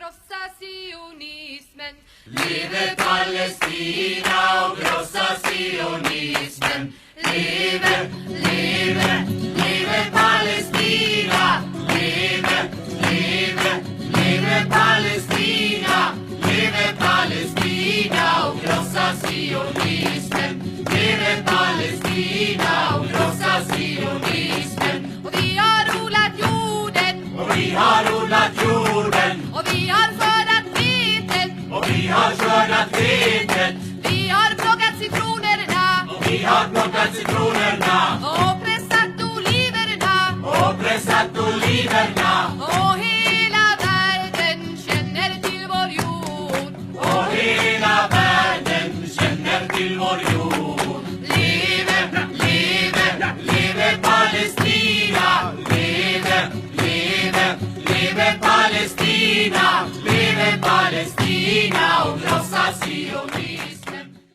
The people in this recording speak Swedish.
krossa sionismen. Leve Palestina och krossa sionismen. Leve, leve, leve Palestina. Leve, leve, leve Palestina. Leve Palestina och krossa sionismen. Leve Palestina och krossa sionismen. Och vi har odlat jorden. Och vi har odlat jorden. Och vi har skördat vetet. Och vi har skördat vetet. Vi har plockat citronerna. Och vi har plockat citronerna. Och pressat oliverna. Och pressat oliverna. Och hela världen känner till vår jord. Och hela världen känner till vår jord. Leve, leve, leve Palestina. Leve, leve, leve Palestina.